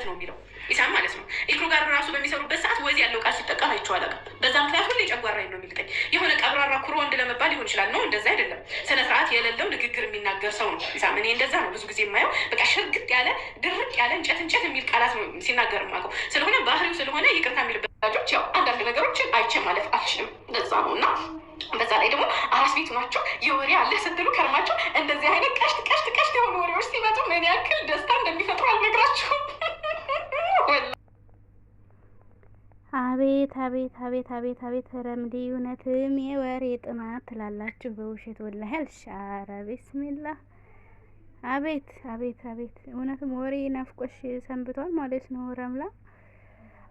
ነው የሚለው ኢሳም ማለት ነው። ኢክሩ ጋር ራሱ በሚሰሩበት ሰዓት ወዝ ያለው ቃል ሲጠቀም አይቼው አላውቅም። በዛ ምክንያት ሁሌ ጨጓራዬን ነው የሚልጠኝ። የሆነ ቀብራራ ኩሮ ወንድ ለመባል ሊሆን ይችላል ነው፣ እንደዛ አይደለም። ስነ ስርዓት የሌለው ንግግር የሚናገር ሰው ነው ኢሳም። እኔ እንደዛ ነው ብዙ ጊዜ የማየው። በቃ ሽርግጥ ያለ ድርቅ ያለ እንጨት የሚል ቃላት ነው ሲናገር የማውቀው። ስለሆነ ባህሪው ስለሆነ ይቅርታ የሚል በላጆች ያው አንዳንድ ነገሮችን አይቼ ማለፍ አልችልም። እንደዛ ነው እና በዛ ላይ ደግሞ አራስ ቤቱ ናቸው። የወሬ አለ ስትሉ ከርማቸው እንደዚህ አይነት ቀሽት የሆኑ ወሬዎች ሲመጡ ምን ያክል ደስታ እንደሚፈጥሩ አልነግራችሁም። አቤት አቤት አቤት አቤት አቤት ረምዲ እውነትም የወሬ ጥማት ትላላችሁ በውሸት ወላሂ አልሻረ ቢስሚላ። አቤት አቤት አቤት እውነትም ወሬ ናፍቆሽ ሰንብቷል ማለት ነው ረምላ።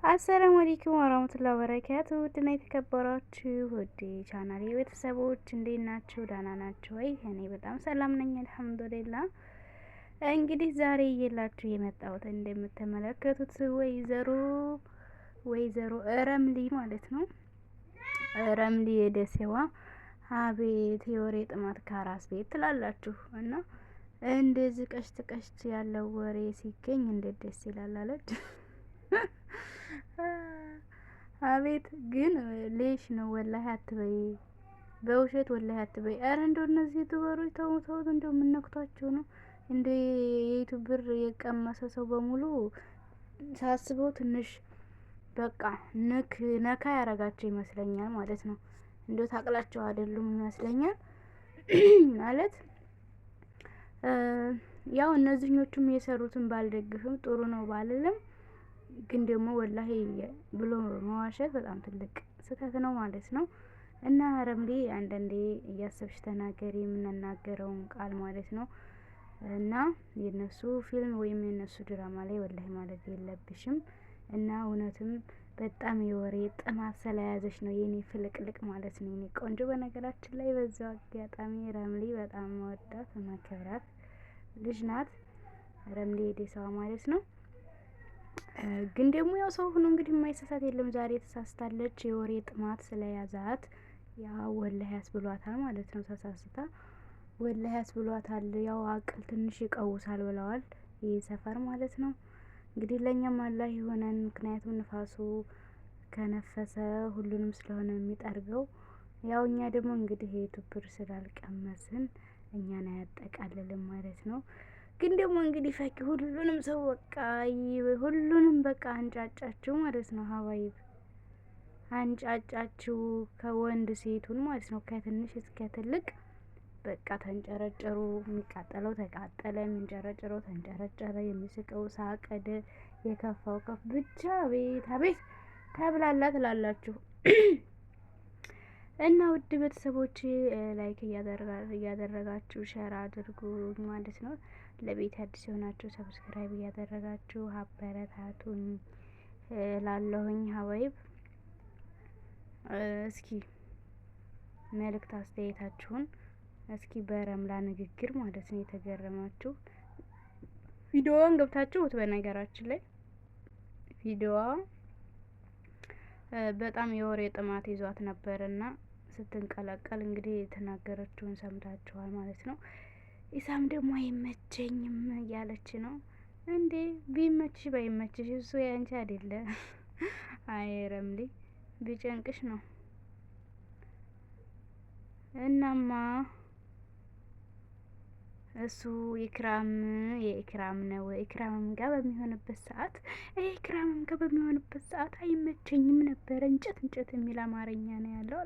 አሰላሙ አለይኩም ወራህመቱላሂ ወበረካቱ። ውድና የተከበራችሁ ውድ ቻናሌ ቤተሰቦች እንዴት ናችሁ? ደህና ናችሁ ወይ? እኔ በጣም ሰላም ነኝ አልሐምዱሊላህ። እንግዲህ ዛሬ እየላችሁ የመጣሁት እንደምትመለከቱት ወይዘሮ ረምሊ ማለት ነው። ረምሊ የደሴዋ አቤት የወሬ ጥማት ከአራስ ቤት ትላላችሁ እና እንደዚህ ቀሽት ያለው ወሬ ሲገኝ እንዴት ደስ ይላል አለች። አቤት ግን ሌሽ ነው ወላሂ አትበይ፣ በውሸት ወላሂ አትበይ። አረ እንደው እነዚህ ዩቲዩበሮች ተው እንደው የምነክቷቸው ነው እንደ የዩቲዩብ ብር የቀመሰ ሰው በሙሉ ሳስበው ትንሽ በቃ ነካ ያረጋቸው ይመስለኛል ማለት ነው። እንደው ታቅላቸው አይደሉም ይመስለኛል ማለት ያው እነዚህኞቹም የሰሩትን ባልደግፍም ጥሩ ነው ባልልም ግን ደግሞ ወላሂ ብሎ መዋሸት በጣም ትልቅ ስህተት ነው ማለት ነው። እና ረምሊ አንዳንዴ እያሰብሽ ተናገሪ የምንናገረውን ቃል ማለት ነው። እና የነሱ ፊልም ወይም የነሱ ድራማ ላይ ወላሂ ማለት የለብሽም። እና እውነትም በጣም የወሬ ጥማት ስለያዘሽ ነው የኔ ፍልቅልቅ ማለት ነው። የኔ ቆንጆ በነገራችን ላይ በዛው አጋጣሚ ረምሊ በጣም መወዳት ማከብራት ልጅ ናት። ረምሊ የደሴዋ ማለት ነው። ግን ደግሞ ያው ሰው ሆኖ እንግዲህ የማይሳሳት የለም። ዛሬ ተሳስታለች። የወሬ ጥማት ስለያዛት ያው ወላሂ ያስብሏታል ማለት ነው። ተሳስታ ወላሂ ያስብሏታል። ያው አቅል ትንሽ ይቀውሳል ብለዋል ይህ ሰፈር ማለት ነው። እንግዲህ ለኛም አላህ የሆነን ምክንያቱም ንፋሱ ከነፈሰ ሁሉንም ስለሆነ የሚጠርገው ያው እኛ ደግሞ እንግዲህ የዩቲዩብ ብር ስላልቀመስን እኛን አያጠቃልልም ማለት ነው። ግን ደግሞ እንግዲህ ፈቂ ሁሉንም ሰው ሁሉንም በቃ አንጫጫችሁ ማለት ነው። ሀባይብ አንጫጫችሁ ከወንድ ሴቱን ማለት ነው። ከትንሽ እስከ ትልቅ በቃ ተንጨረጨሩ። የሚቃጠለው ተቃጠለ፣ የሚንጨረጨረው ተንጨረጨረ፣ የሚስቀው ሳቀደ፣ የከፋው ከፍ ብቻ ቤት አቤት ተብላላ ትላላችሁ። እና ውድ ቤተሰቦች ላይክ እያደረጋችሁ ሸር አድርጉ ማለት ነው። ለቤት አዲስ የሆናችሁ ሰብስክራይብ እያደረጋችሁ አበረታቱኝ ላለሁኝ ሀባይብ። እስኪ መልእክት አስተያየታችሁን እስኪ በረምላ ንግግር ማለት ነው የተገረማችሁ ቪዲዮዋን ገብታችሁት። በነገራችን ላይ ቪዲዮዋ በጣም የወሬ ጥማት ይዟት ነበርና ስትንቀለቀል እንግዲህ የተናገረችውን ሰምታችኋል ማለት ነው። ኢሳም ደግሞ አይመቸኝም እያለች ነው እንዴ። ቢመችሽ ባይመችሽ እሱ ያንቺ አይደለ። አይ ረምሊ ቢጨንቅሽ ነው። እናማ እሱ የኢክራም ነው። ኢክራምም ጋር በሚሆንበት ሰዓት አይመቸኝም ነበር። እንጨት የሚል አማርኛ ነው ያለው።